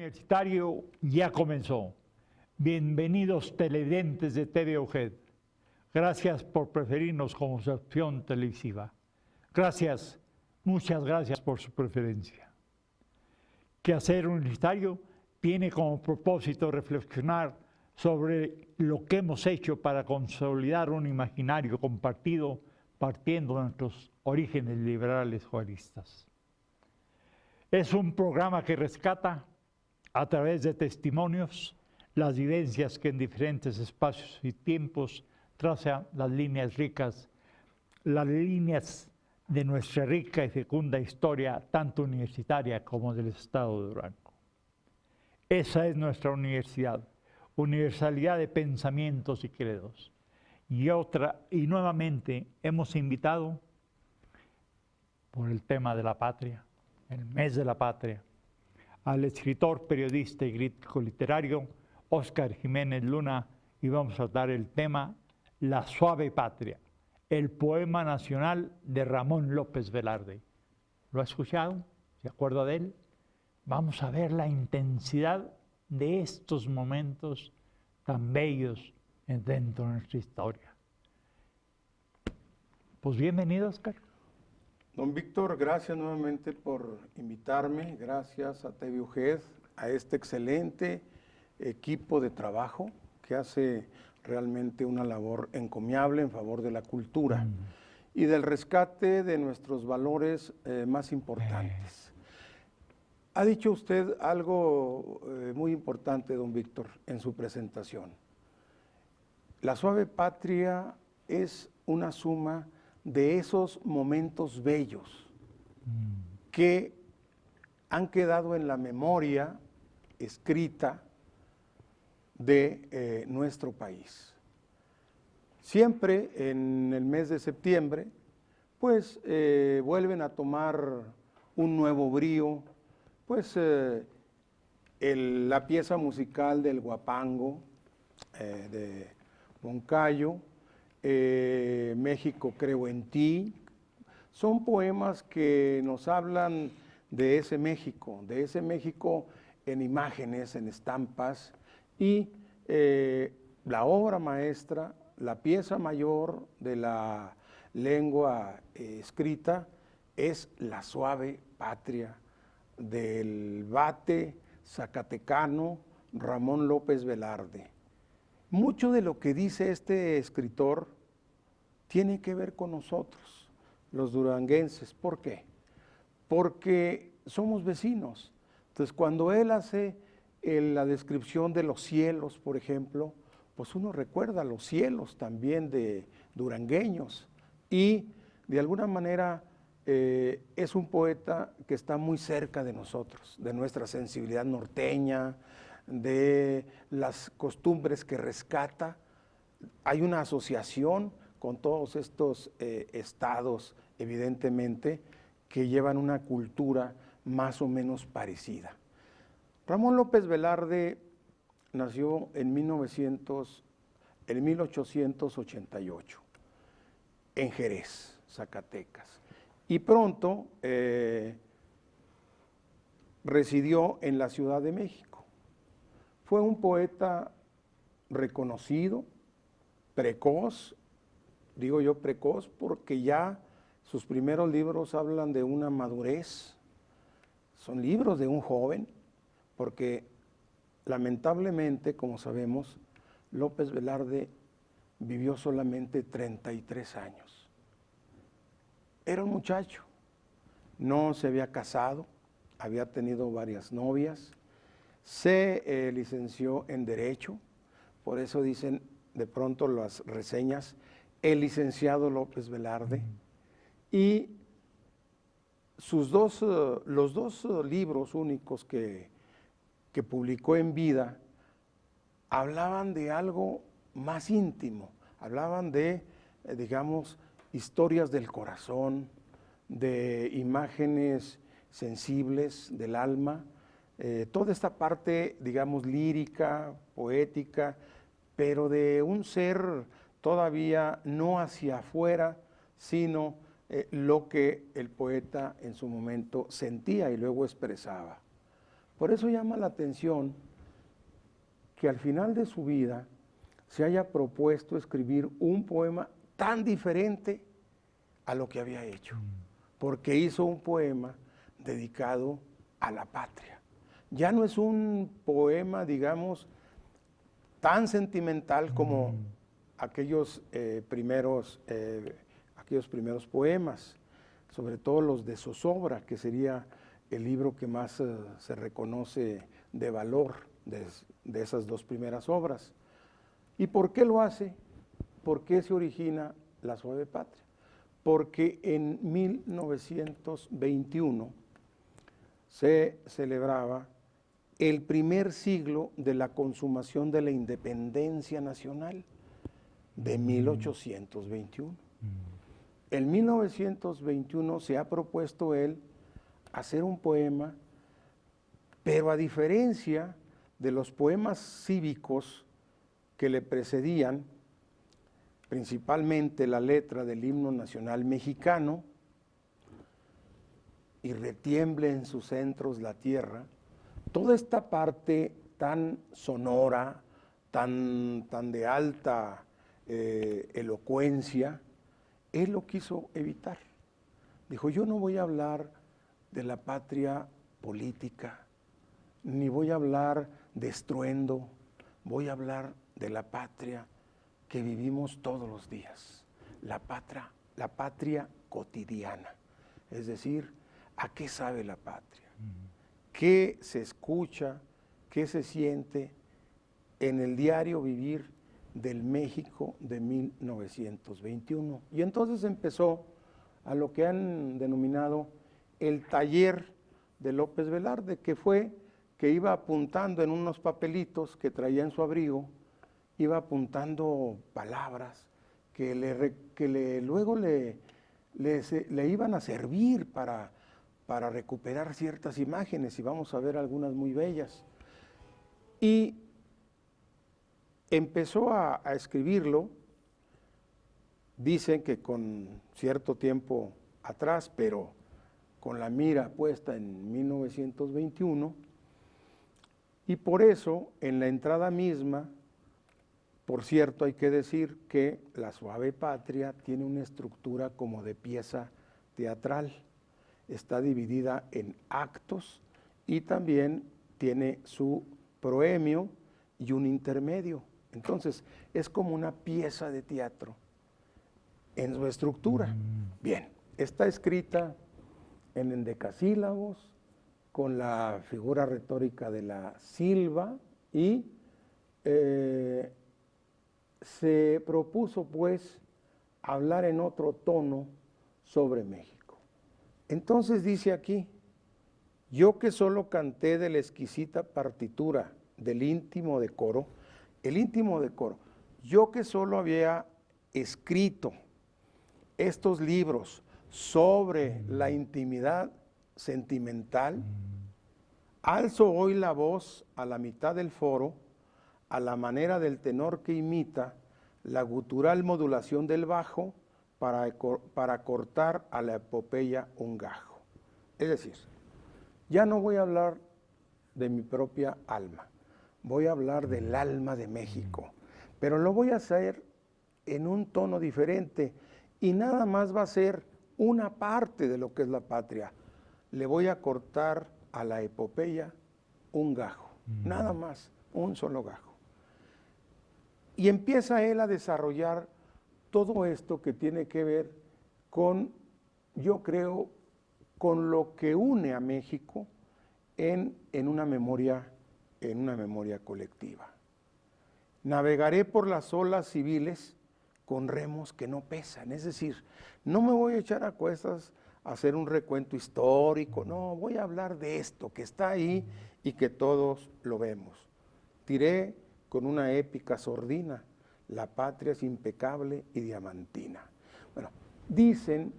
Universitario ya comenzó. Bienvenidos televidentes de TV UGED. Gracias por preferirnos como su opción televisiva. Gracias, muchas gracias por su preferencia. Quehacer Universitario tiene como propósito reflexionar sobre lo que hemos hecho para consolidar un imaginario compartido partiendo de nuestros orígenes liberales juaristas. Es un programa que rescata, a través de testimonios, las vivencias que en diferentes espacios y tiempos trazan las líneas ricas, las líneas de nuestra rica y fecunda historia, tanto universitaria como del estado de Durango. Esa es nuestra universidad, universalidad de pensamientos y credos. Y nuevamente hemos invitado, por el tema de la patria, el mes de la patria, al escritor, periodista y crítico literario Óscar Jiménez Luna, y vamos a dar el tema La suave patria, el poema nacional de Ramón López Velarde. ¿Lo ha escuchado? ¿Se acuerda de él? Vamos a ver la intensidad de estos momentos tan bellos dentro de nuestra historia. Pues bienvenido, Óscar. Don Víctor, gracias nuevamente por invitarme, gracias a TV UGED, a este excelente equipo de trabajo que hace realmente una labor encomiable en favor de la cultura y del rescate de nuestros valores más importantes. Ha dicho usted algo muy importante, don Víctor, en su presentación. La suave patria es una suma de esos momentos bellos que han quedado en la memoria escrita de nuestro país. Siempre en el mes de septiembre, pues vuelven a tomar un nuevo brío, pues la pieza musical del Huapango de Moncayo, México creo en ti. Son poemas que nos hablan de ese México en imágenes, en estampas, y la obra maestra, la pieza mayor de la lengua escrita es La suave patria del vate zacatecano Ramón López Velarde. Mucho de lo que dice este escritor tiene que ver con nosotros, los duranguenses. ¿Por qué? Porque somos vecinos. Entonces, cuando él hace la descripción de los cielos, por ejemplo, pues uno recuerda los cielos también de durangueños. Y de alguna manera es un poeta que está muy cerca de nosotros, de nuestra sensibilidad norteña, de las costumbres que rescata. Hay una asociación con todos estos estados, evidentemente, que llevan una cultura más o menos parecida. Ramón López Velarde nació en 1888 en Jerez, Zacatecas, y pronto residió en la Ciudad de México. Fue un poeta reconocido, precoz, digo yo precoz porque ya sus primeros libros hablan de una madurez, son libros de un joven, porque lamentablemente, como sabemos, López Velarde vivió solamente 33 años. Era un muchacho, no se había casado, había tenido varias novias, se licenció en Derecho, por eso dicen de pronto las reseñas, el licenciado López Velarde, y los dos libros únicos que publicó en vida hablaban de algo más íntimo, hablaban de, digamos, historias del corazón, de imágenes sensibles del alma, toda esta parte, digamos, lírica, poética, pero de un ser todavía no hacia afuera, sino lo que el poeta en su momento sentía y luego expresaba. Por eso llama la atención que al final de su vida se haya propuesto escribir un poema tan diferente a lo que había hecho, porque hizo un poema dedicado a la patria. Ya no es un poema, digamos, tan sentimental como aquellos primeros poemas, sobre todo los de zozobra, que sería el libro que más se reconoce de valor de esas dos primeras obras. ¿Y por qué lo hace? ¿Por qué se origina La Suave Patria? Porque en 1921 se celebraba el primer siglo de la consumación de la independencia nacional de 1821. En 1921 se ha propuesto él hacer un poema, pero a diferencia de los poemas cívicos que le precedían, principalmente la letra del himno nacional mexicano, y retiemble en sus centros la tierra, toda esta parte tan sonora, tan de alta elocuencia, él lo quiso evitar. Dijo, yo no voy a hablar de la patria política, ni voy a hablar de estruendo, voy a hablar de la patria que vivimos todos los días, la patria cotidiana. Es decir, ¿a qué sabe la patria? ¿Qué se escucha? ¿Qué se siente en el diario vivir del México de 1921? Y entonces empezó a lo que han denominado el taller de López Velarde, que fue que iba apuntando en unos papelitos que traía en su abrigo, iba apuntando palabras que luego le iban a servir para recuperar ciertas imágenes, y vamos a ver algunas muy bellas. Y empezó a escribirlo, dicen que con cierto tiempo atrás, pero con la mira puesta en 1921, y por eso en la entrada misma, por cierto, hay que decir que La Suave Patria tiene una estructura como de pieza teatral. Está dividida en actos y también tiene su proemio y un intermedio. Entonces, es como una pieza de teatro en su estructura. Bien, está escrita en endecasílabos, con la figura retórica de la silva, y se propuso, pues, hablar en otro tono sobre México. Entonces dice aquí, yo que solo canté de la exquisita partitura del íntimo decoro, el íntimo decoro, yo que solo había escrito estos libros sobre la intimidad sentimental, alzo hoy la voz a la mitad del foro, a la manera del tenor que imita la gutural modulación del bajo para cortar a la epopeya un gajo. Es decir, ya no voy a hablar de mi propia alma, voy a hablar del alma de México, pero lo voy a hacer en un tono diferente, y nada más va a ser una parte de lo que es la patria. Le voy a cortar a la epopeya un gajo, nada más, un solo gajo. Y empieza él a desarrollar todo esto que tiene que ver con, yo creo, con lo que une a México en una memoria colectiva. Navegaré por las olas civiles con remos que no pesan, es decir, no me voy a echar a cuestas a hacer un recuento histórico, no, voy a hablar de esto que está ahí y que todos lo vemos. Tiré con una épica sordina, la patria es impecable y diamantina. Bueno, dicen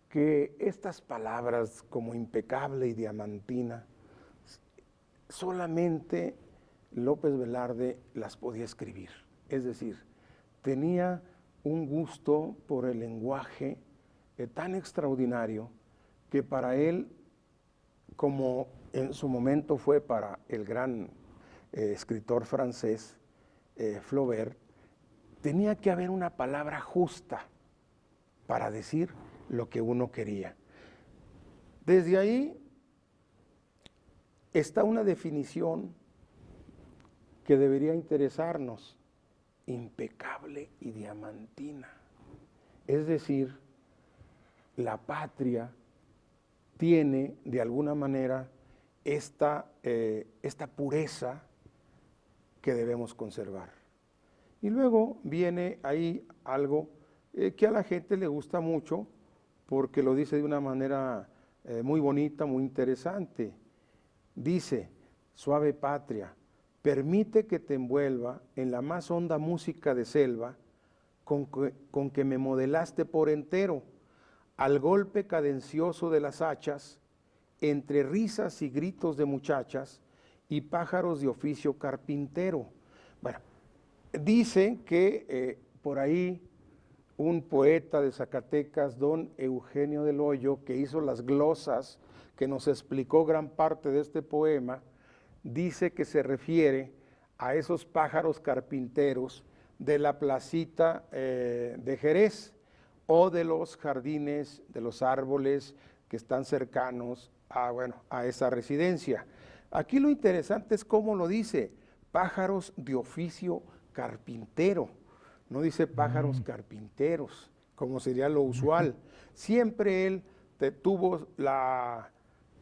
que estas palabras como impecable y diamantina, solamente López Velarde las podía escribir. Es decir, tenía un gusto por el lenguaje tan extraordinario que para él, como en su momento fue para el gran escritor francés Flaubert, tenía que haber una palabra justa para decir lo que uno quería. Desde ahí está una definición que debería interesarnos: impecable y diamantina. Es decir, la patria tiene de alguna manera esta pureza que debemos conservar. Y luego viene ahí algo que a la gente le gusta mucho, porque lo dice de una manera muy bonita, muy interesante. Dice: suave patria, permite que te envuelva en la más honda música de selva con que me modelaste por entero, al golpe cadencioso de las hachas, entre risas y gritos de muchachas y pájaros de oficio carpintero. Bueno, dicen que por ahí un poeta de Zacatecas, don Eugenio del Hoyo, que hizo las glosas, que nos explicó gran parte de este poema, dice que se refiere a esos pájaros carpinteros de la placita de Jerez o de los jardines, de los árboles que están cercanos a esa residencia. Aquí lo interesante es cómo lo dice: pájaros de oficio carpintero. No dice pájaros carpinteros, como sería lo usual. Siempre él tuvo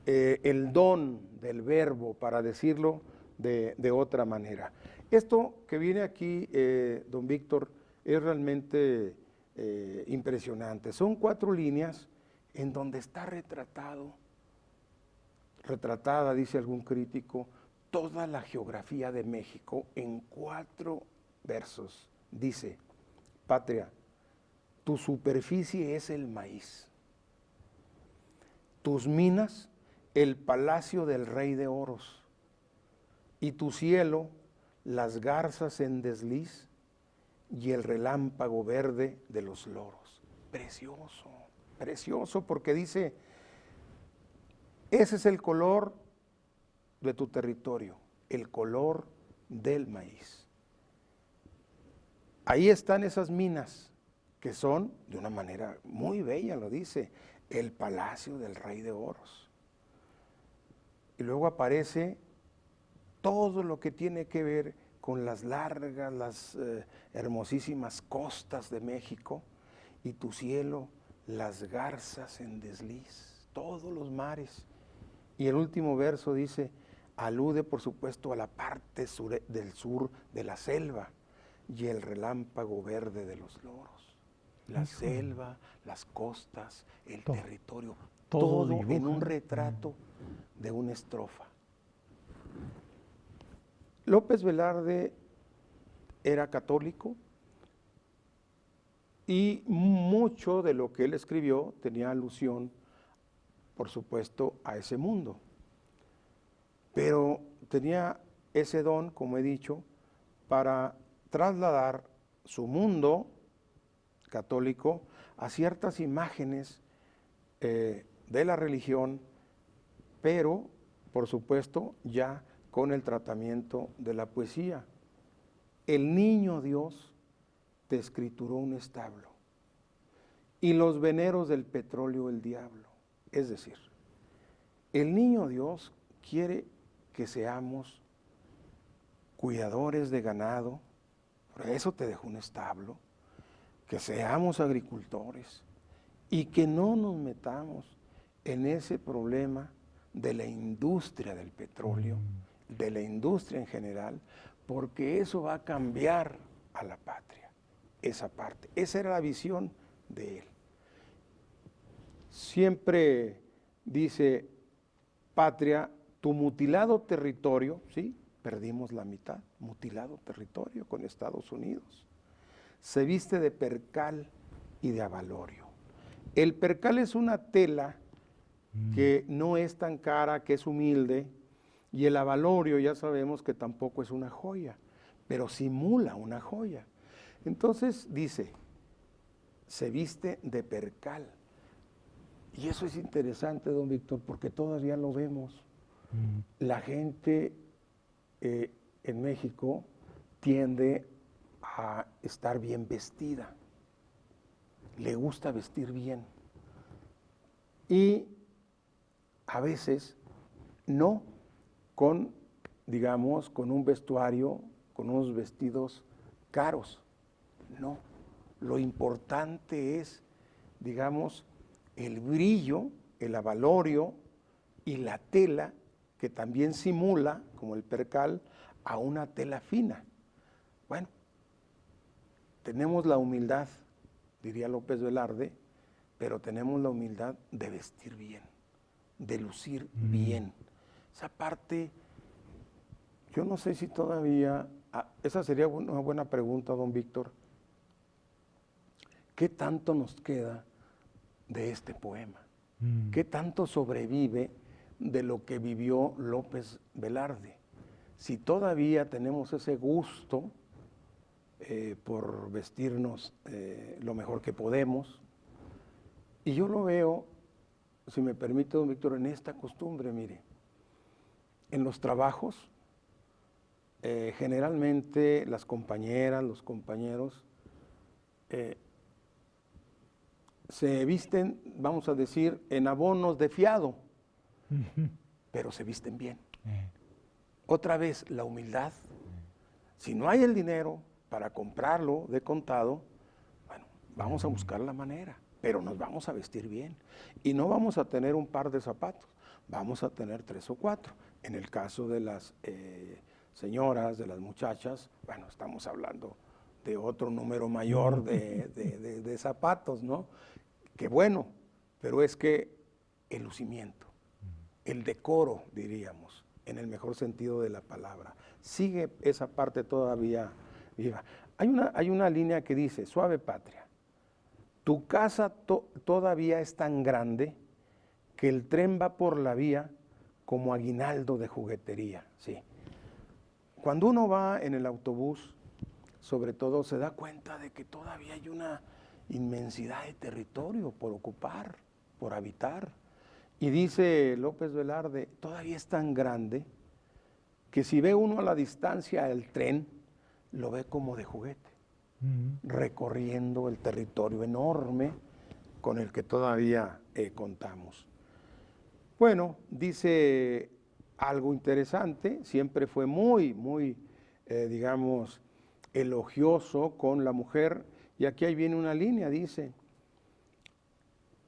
el don del verbo para decirlo de otra manera. Esto que viene aquí, don Víctor, es realmente impresionante. Son 4 líneas en donde está retratada, dice algún crítico, toda la geografía de México en 4 versos. Dice: patria, tu superficie es el maíz, tus minas el palacio del rey de oros, y tu cielo las garzas en desliz y el relámpago verde de los loros. Precioso, precioso, porque dice: ese es el color de tu territorio, el color del maíz. Ahí están esas minas, que son, de una manera muy bella, lo dice, el palacio del rey de oros. Y luego aparece todo lo que tiene que ver con las largas, las hermosísimas costas de México, y tu cielo, las garzas en desliz, todos los mares. Y el último verso dice, alude por supuesto a la parte del sur de la selva, y el relámpago verde de los loros. La selva, las costas, el territorio, todo en un retrato de una estrofa. López Velarde era católico y mucho de lo que él escribió tenía alusión, por supuesto, a ese mundo. Pero tenía ese don, como he dicho, para trasladar su mundo católico a ciertas imágenes de la religión, pero, por supuesto, ya con el tratamiento de la poesía. El niño Dios te escrituró un establo, y los veneros del petróleo el diablo. Es decir, el niño Dios quiere que seamos cuidadores de ganado, por eso te dejó un establo, que seamos agricultores y que no nos metamos en ese problema de la industria del petróleo, de la industria en general, porque eso va a cambiar a la patria, esa parte. Esa era la visión de él. Siempre dice, patria, tu mutilado territorio, ¿sí? Perdimos la mitad, mutilado territorio con Estados Unidos. Se viste de percal y de abalorio. El percal es una tela que no es tan cara, que es humilde, y el abalorio ya sabemos que tampoco es una joya, pero simula una joya. Entonces dice, se viste de percal. Y eso es interesante, don Víctor, porque todavía lo vemos. La gente en México tiende a estar bien vestida, le gusta vestir bien y a veces no con, digamos, con un vestuario, con unos vestidos caros, no. Lo importante es, digamos, el brillo, el avalorio y la tela que también simula, como el percal, a una tela fina. Bueno, tenemos la humildad, diría López Velarde, pero tenemos la humildad de vestir bien, de lucir bien. Esa parte, yo no sé si todavía, esa sería una buena pregunta, don Víctor. ¿Qué tanto nos queda de este poema? ¿Qué tanto sobrevive de lo que vivió López Velarde? Si todavía tenemos ese gusto por vestirnos lo mejor que podemos. Y yo lo veo, si me permite, don Víctor, en esta costumbre, mire, en los trabajos, generalmente las compañeras, los compañeros, se visten, vamos a decir, en abonos de fiado, pero se visten bien. Otra vez, la humildad. Si no hay el dinero para comprarlo de contado, bueno, vamos a buscar la manera, pero nos vamos a vestir bien. Y no vamos a tener un par de zapatos, vamos a tener 3 o 4. En el caso de las señoras, de las muchachas, bueno, estamos hablando de otro número mayor de zapatos, ¿no? Que bueno, pero es que el lucimiento, el decoro, diríamos, en el mejor sentido de la palabra, sigue esa parte todavía viva. Hay una línea que dice, suave patria, tu casa todavía es tan grande que el tren va por la vía como aguinaldo de juguetería. Sí. Cuando uno va en el autobús, sobre todo se da cuenta de que todavía hay una inmensidad de territorio por ocupar, por habitar. Y dice López Velarde, todavía es tan grande que si ve uno a la distancia el tren, lo ve como de juguete, recorriendo el territorio enorme con el que todavía contamos. Bueno, dice algo interesante, siempre fue muy, digamos, elogioso con la mujer, y aquí ahí viene una línea, dice,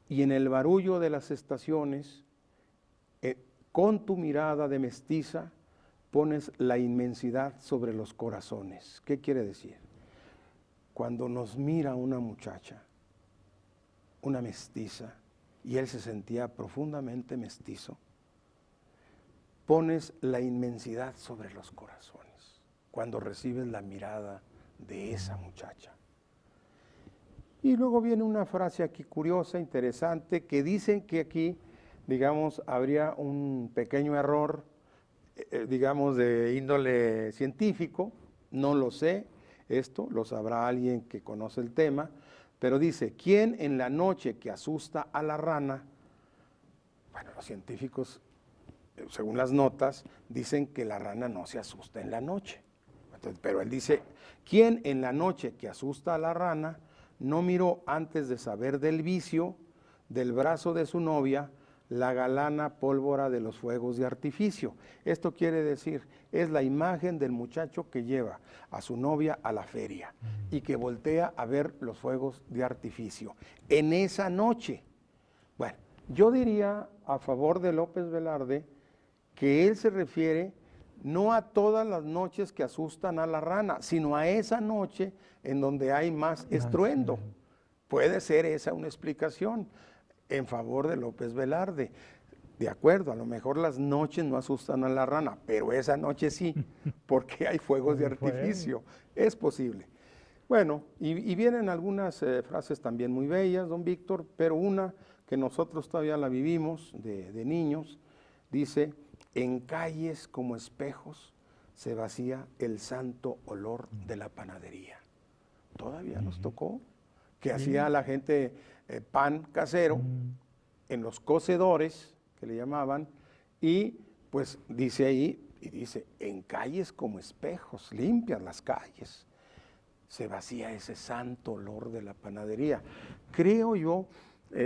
y en el barullo de las estaciones, con tu mirada de mestiza, pones la inmensidad sobre los corazones. ¿Qué quiere decir? Cuando nos mira una muchacha, una mestiza, y él se sentía profundamente mestizo, pones la inmensidad sobre los corazones, cuando recibes la mirada de esa muchacha. Y luego viene una frase aquí curiosa, interesante, que dicen que aquí, digamos, habría un pequeño error, digamos, de índole científico, no lo sé, esto lo sabrá alguien que conoce el tema, pero dice, ¿quién en la noche que asusta a la rana? Bueno, los científicos, según las notas, dicen que la rana no se asusta en la noche. Entonces, pero él dice, ¿quién en la noche que asusta a la rana no miró antes de saber del vicio del brazo de su novia la galana pólvora de los fuegos de artificio? Esto quiere decir, es la imagen del muchacho que lleva a su novia a la feria y que voltea a ver los fuegos de artificio en esa noche. Bueno, yo diría a favor de López Velarde que él se refiere no a todas las noches que asustan a la rana, sino a esa noche en donde hay más estruendo. Puede ser esa una explicación en favor de López Velarde. De acuerdo, a lo mejor las noches no asustan a la rana, pero esa noche sí, porque hay fuegos de artificio. Es posible. Bueno, y vienen algunas frases también muy bellas, don Víctor, pero una que nosotros todavía la vivimos de niños, dice, en calles como espejos se vacía el santo olor de la panadería. Todavía nos tocó, que hacía la gente pan casero en los cocedores, que le llamaban, y pues dice ahí, y dice, en calles como espejos, limpias las calles, se vacía ese santo olor de la panadería. Creo yo,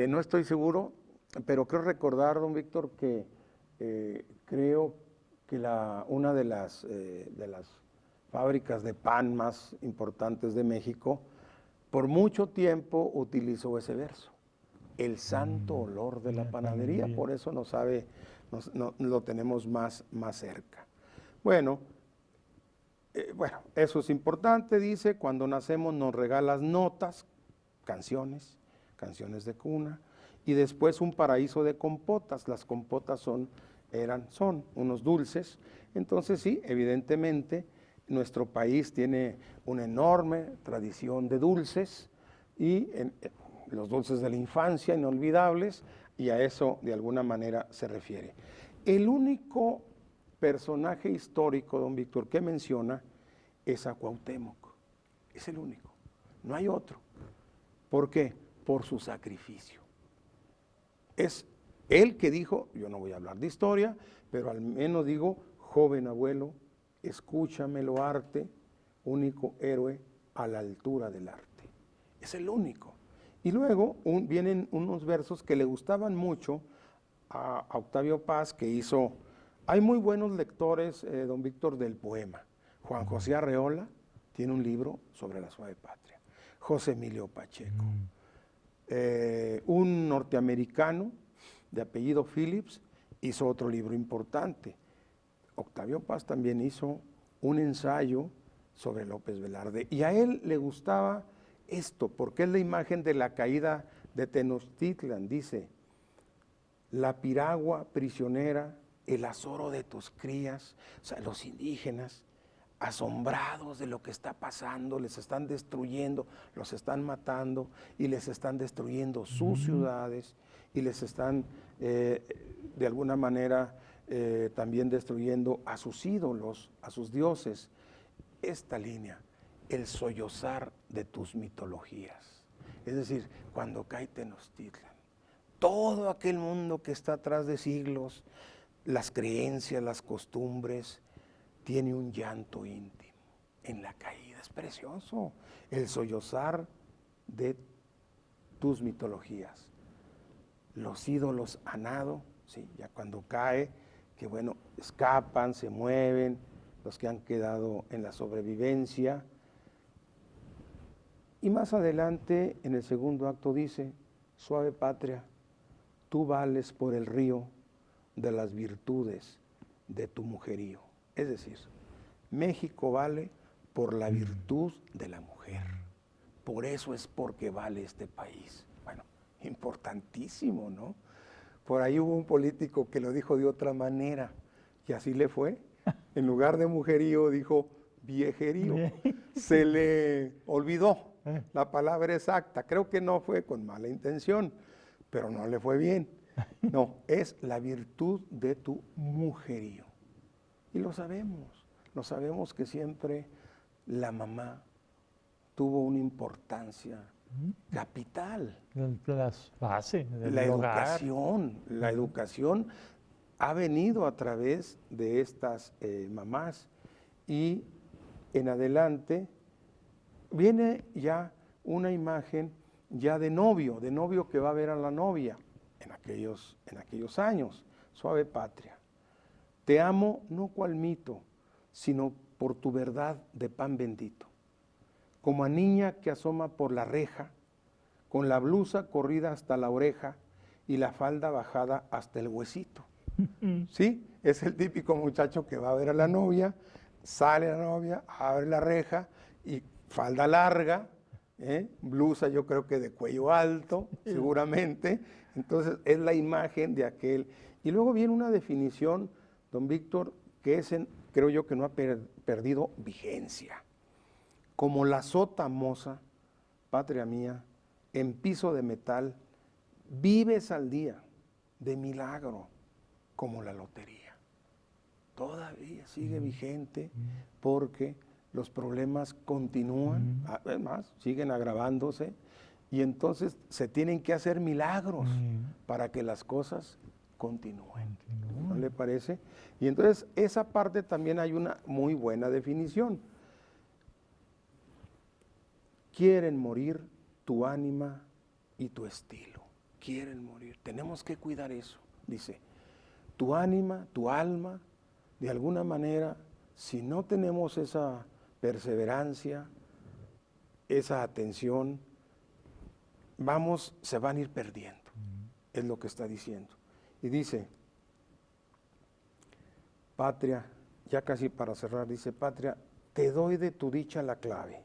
no estoy seguro, pero creo recordar, don Víctor, que creo que una de las fábricas de pan más importantes de México, por mucho tiempo utilizó ese verso, el santo olor de la panadería, por eso lo tenemos más cerca. Bueno, eso es importante, dice, cuando nacemos nos regalas notas, canciones de cuna, y después un paraíso de compotas. Las compotas son unos dulces. Entonces sí, evidentemente, nuestro país tiene una enorme tradición de dulces, y los dulces de la infancia inolvidables, y a eso de alguna manera se refiere. El único personaje histórico, don Víctor, que menciona es a Cuauhtémoc. Es el único, no hay otro. ¿Por qué? Por su sacrificio. Es él que dijo, yo no voy a hablar de historia, pero al menos digo, joven abuelo, escúchame lo arte, único héroe a la altura del arte. Es el único. Y luego vienen unos versos que le gustaban mucho a Octavio Paz, que hizo. Hay muy buenos lectores, don Víctor, del poema. Juan José Arreola tiene un libro sobre la suave patria. José Emilio Pacheco. Un norteamericano de apellido Phillips hizo otro libro importante. Octavio Paz también hizo un ensayo sobre López Velarde. Y a él le gustaba esto, porque es la imagen de la caída de Tenochtitlan. Dice, la piragua prisionera, el azoro de tus crías, o sea, los indígenas, asombrados de lo que está pasando, les están destruyendo, los están matando y les están destruyendo sus ciudades y les están de alguna manera también destruyendo a sus ídolos, a sus dioses. Esta línea, el sollozar de tus mitologías, es decir, cuando cae Tenochtitlan, todo aquel mundo que está atrás de siglos, las creencias, las costumbres, tiene un llanto íntimo en la caída. Es precioso el sollozar de tus mitologías. Los ídolos a nado, ¿sí? Ya cuando cae, que bueno, escapan, se mueven, los que han quedado en la sobrevivencia. Y más adelante, en el segundo acto dice, suave patria, tú vales por el río de las virtudes de tu mujerío. Es decir, México vale por la virtud de la mujer. Por eso es porque vale este país. Bueno, importantísimo, ¿no? Por ahí hubo un político que lo dijo de otra manera, y así le fue. En lugar de mujerío dijo viejerío. Se le olvidó la palabra exacta. Creo que no fue con mala intención, pero no le fue bien. No, es la virtud de tu mujerío. Y lo sabemos que siempre la mamá tuvo una importancia capital. Las bases del La hogar. educación ha venido a través de estas mamás, y en adelante viene ya una imagen ya de novio que va a ver a la novia en aquellos años. Suave patria. Te amo no cual mito, sino por tu verdad de pan bendito. Como a niña que asoma por la reja, con la blusa corrida hasta la oreja y la falda bajada hasta el huesito. ¿Sí? Es el típico muchacho que va a ver a la novia, sale la novia, abre la reja y falda larga, blusa yo creo que de cuello alto, seguramente. Entonces es la imagen de aquel. Y luego viene una definición, don Víctor, que creo yo que no ha perdido vigencia. Como la sota moza, patria mía, en piso de metal, vives al día de milagro como la lotería. Todavía sigue vigente porque los problemas continúan, además siguen agravándose, y entonces se tienen que hacer milagros para que las cosas continúen. ¿No le parece? Y entonces esa parte también hay una muy buena definición. Quieren morir tu ánima y tu estilo. Quieren morir. Tenemos que cuidar eso. Dice, tu ánima, tu alma, de alguna manera, si no tenemos esa perseverancia, esa atención, se van a ir perdiendo. Es lo que está diciendo. Y dice, patria, ya casi para cerrar, dice, patria, te doy de tu dicha la clave.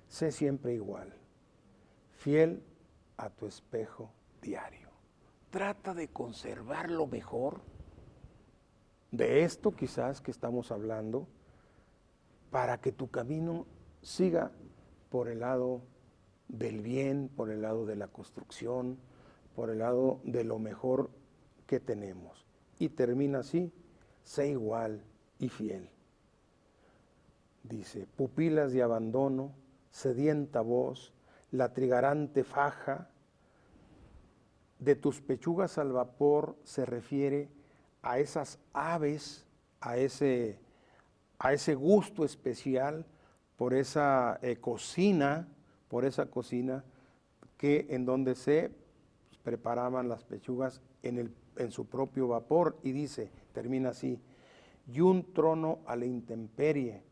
Sé siempre igual, fiel a tu espejo diario. Trata de conservar lo mejor de esto quizás que estamos hablando, para que tu camino siga por el lado del bien, por el lado de la construcción, por el lado de lo mejor que tenemos. Y termina así, sé igual y fiel. Dice, pupilas de abandono, sedienta voz, la trigarante faja, de tus pechugas al vapor se refiere a esas aves, a ese gusto especial por esa cocina que en donde se preparaban las pechugas en su propio vapor. Y dice, termina así, y un trono a la intemperie,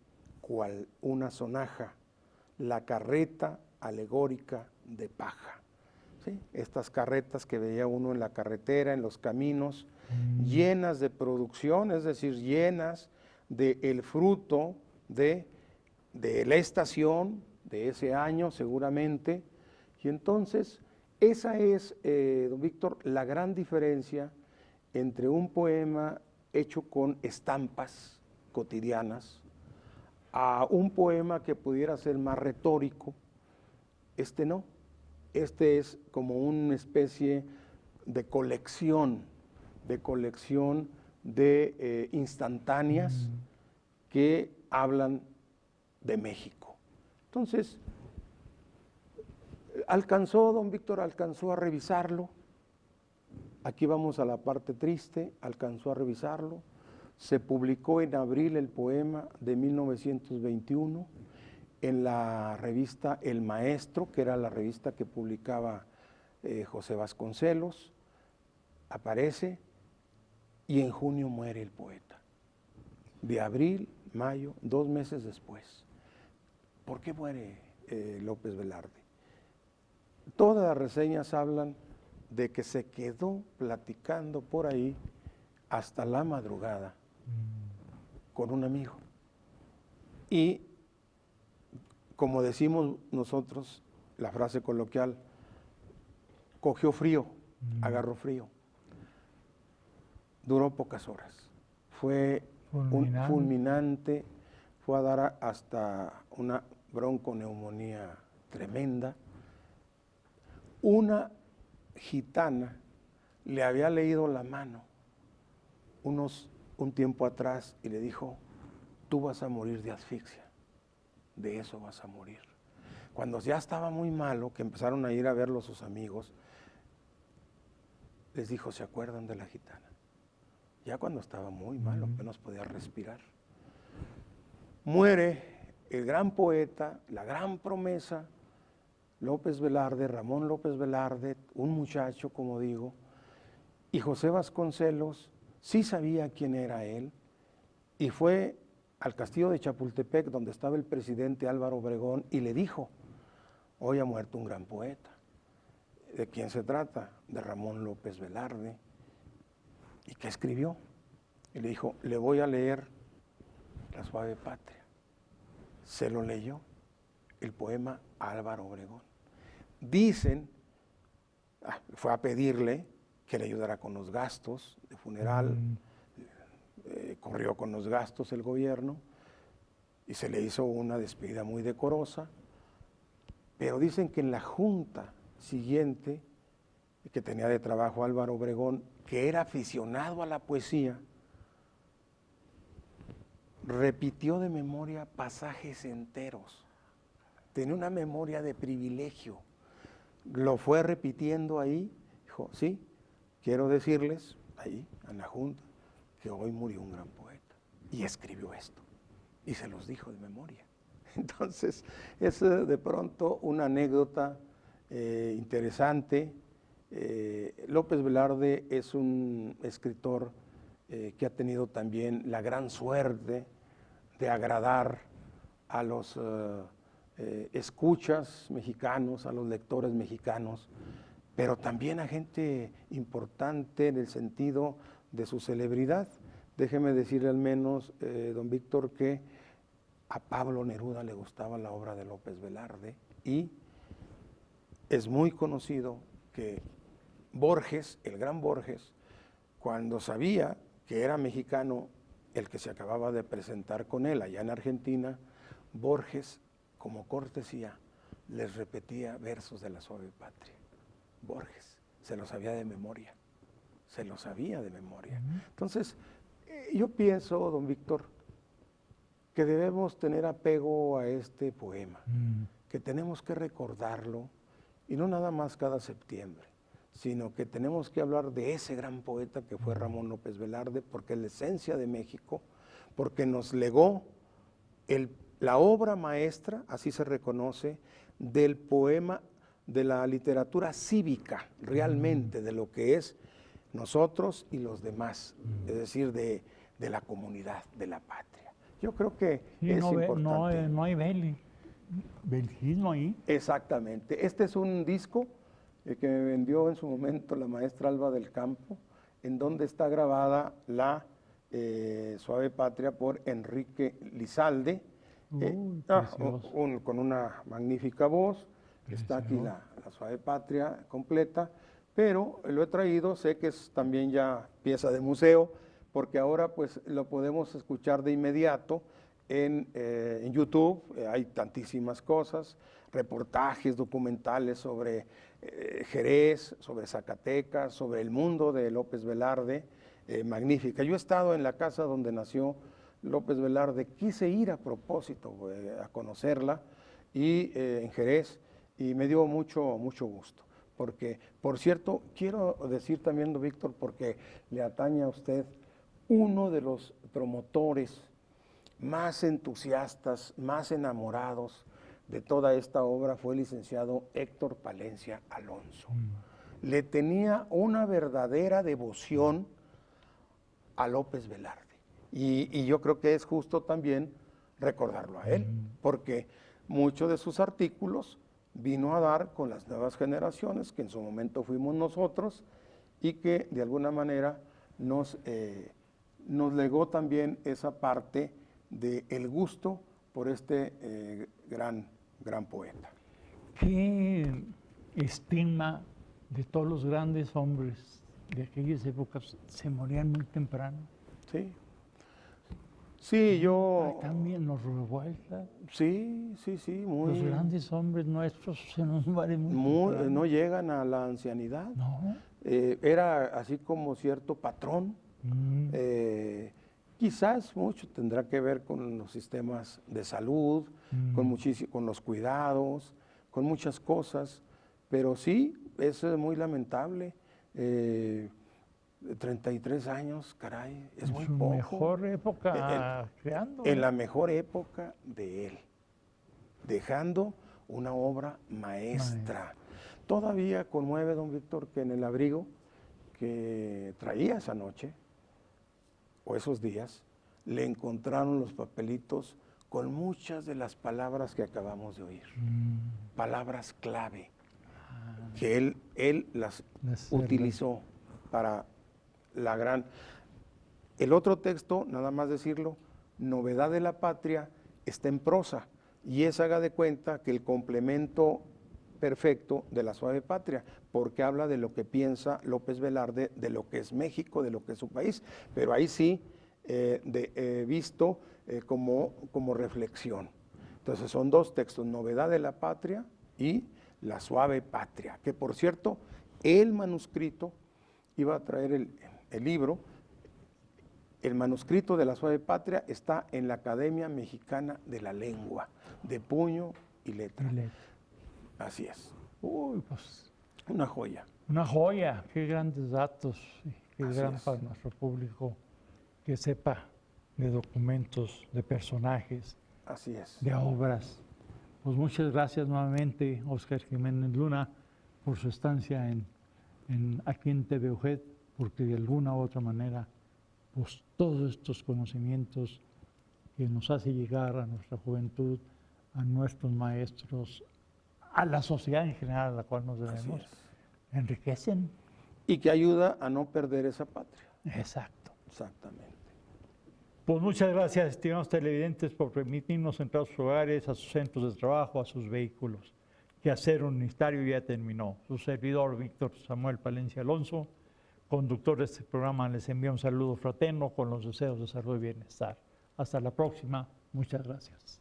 cual una sonaja, la carreta alegórica de paja. ¿Sí? Estas carretas que veía uno en la carretera, en los caminos, llenas de producción, es decir, llenas del fruto de la estación, de ese año seguramente. Y entonces, esa es, don Víctor, la gran diferencia entre un poema hecho con estampas cotidianas a un poema que pudiera ser más retórico. Este no, este es como una especie de colección de instantáneas que hablan de México. Entonces, don Víctor alcanzó a revisarlo. Aquí vamos a la parte triste, alcanzó a revisarlo. Se publicó en abril el poema de 1921 en la revista El Maestro, que era la revista que publicaba José Vasconcelos. Aparece y en junio muere el poeta. De abril, mayo, 2 meses después. ¿Por qué muere López Velarde? Todas las reseñas hablan de que se quedó platicando por ahí hasta la madrugada con un amigo. Y como decimos nosotros, la frase coloquial, cogió frío, agarró frío. Duró pocas horas. Fue fulminante, fue a dar hasta una bronconeumonía tremenda. Una gitana le había leído la mano un tiempo atrás y le dijo, tú vas a morir de asfixia, de eso vas a morir. Cuando ya estaba muy malo, que empezaron a ir a verlo sus amigos, les dijo, ¿se acuerdan de la gitana? Ya cuando estaba muy malo, apenas podía respirar. Muere el gran poeta, la gran promesa, López Velarde, Ramón López Velarde, un muchacho, como digo, y José Vasconcelos sí sabía quién era él, y fue al castillo de Chapultepec, donde estaba el presidente Álvaro Obregón, y le dijo, hoy ha muerto un gran poeta. ¿De quién se trata? De Ramón López Velarde. ¿Y qué escribió? Y le dijo, le voy a leer La suave patria. Se lo leyó, el poema Álvaro Obregón. Dicen, fue a pedirle que le ayudara con los gastos de funeral, corrió con los gastos el gobierno y se le hizo una despedida muy decorosa, pero dicen que en la junta siguiente, que tenía de trabajo Álvaro Obregón, que era aficionado a la poesía, repitió de memoria pasajes enteros. Tenía una memoria de privilegio. Lo fue repitiendo ahí. Dijo, sí, quiero decirles ahí, en la junta, que hoy murió un gran poeta y escribió esto y se los dijo de memoria. Entonces, es de pronto una anécdota interesante. López Velarde es un escritor que ha tenido también la gran suerte de agradar a los escuchas mexicanos, a los lectores mexicanos, pero también a gente importante en el sentido de su celebridad. Déjeme decirle al menos, don Víctor, que a Pablo Neruda le gustaba la obra de López Velarde y es muy conocido que Borges, el gran Borges, cuando sabía que era mexicano el que se acababa de presentar con él allá en Argentina, Borges, como cortesía, les repetía versos de La Suave Patria. Borges se lo sabía de memoria, se lo sabía de memoria. Entonces, yo pienso, don Víctor, que debemos tener apego a este poema, que tenemos que recordarlo, y no nada más cada septiembre, sino que tenemos que hablar de ese gran poeta que fue Ramón López Velarde, porque es la esencia de México, porque nos legó la obra maestra, así se reconoce, del poema, de la literatura cívica, realmente, de lo que es nosotros y los demás, es decir, de la comunidad, de la patria. Yo creo que Sí, es no, importante. no hay belicismo ahí. Exactamente. Este es un disco que me vendió en su momento la maestra Alba del Campo, en donde está grabada la Suave Patria por Enrique Lizalde, con una magnífica voz. Está aquí la Suave Patria completa, pero lo he traído, sé que es también ya pieza de museo, porque ahora pues lo podemos escuchar de inmediato en YouTube. Hay tantísimas cosas, reportajes, documentales sobre Jerez, sobre Zacatecas, sobre el mundo de López Velarde, magnífica. Yo he estado en la casa donde nació López Velarde, quise ir a propósito a conocerla, y en Jerez, y me dio mucho gusto. Porque, por cierto, quiero decir también, don Víctor, porque le atañe a usted, uno de los promotores más entusiastas, más enamorados de toda esta obra fue el licenciado Héctor Palencia Alonso. Le tenía una verdadera devoción a López Velarde. Y yo creo que es justo también recordarlo a él, porque muchos de sus artículos vino a dar con las nuevas generaciones, que en su momento fuimos nosotros, y que de alguna manera nos legó también esa parte del gusto por este gran poeta. ¿Qué estima de todos los grandes hombres de aquellas épocas se morían muy temprano? Sí. Sí, yo... También nos revuelta. Sí, muy... Los grandes hombres nuestros se nos mueren muy temprano. No llegan a la ancianidad. No. Era así como cierto patrón. Quizás mucho tendrá que ver con los sistemas de salud, con los cuidados, con muchas cosas, pero sí, es muy lamentable. 33 años, caray, es muy poco. En su mejor época creando. En la mejor época de él, dejando una obra maestra. Todavía conmueve, don Víctor, que en el abrigo que traía esa noche, o esos días, le encontraron los papelitos con muchas de las palabras que acabamos de oír. Palabras clave, que él las utilizó para la gran... El otro texto, nada más decirlo, Novedad de la Patria, está en prosa, y es, haga de cuenta, que el complemento perfecto de La Suave Patria, porque habla de lo que piensa López Velarde, de lo que es México, de lo que es su país, pero ahí sí, visto como reflexión. Entonces son dos textos, Novedad de la Patria y La Suave Patria, que por cierto, el manuscrito, iba a traer el libro, el manuscrito de La Suave Patria está en la Academia Mexicana de la Lengua, de puño y letra. Así es. Uy, pues. Una joya. Una joya, qué grandes datos. que es Así gran es. para nuestro público que sepa de documentos, de personajes, Así es. de obras. Pues muchas gracias nuevamente, Óscar Jiménez Luna, por su estancia aquí en TV UGED, porque de alguna u otra manera, pues todos estos conocimientos que nos hace llegar a nuestra juventud, a nuestros maestros, a la sociedad en general a la cual nos Así debemos, es. enriquecen. Y que ayuda a no perder esa patria. Exacto. Exactamente. Pues muchas gracias, estimados televidentes, por permitirnos entrar a sus hogares, a sus centros de trabajo, a sus vehículos. Quehacer Universitario ya terminó. Su servidor, Víctor Samuel Palencia Alonso, conductor de este programa, les envía un saludo fraterno con los deseos de salud y bienestar. Hasta la próxima. Muchas gracias.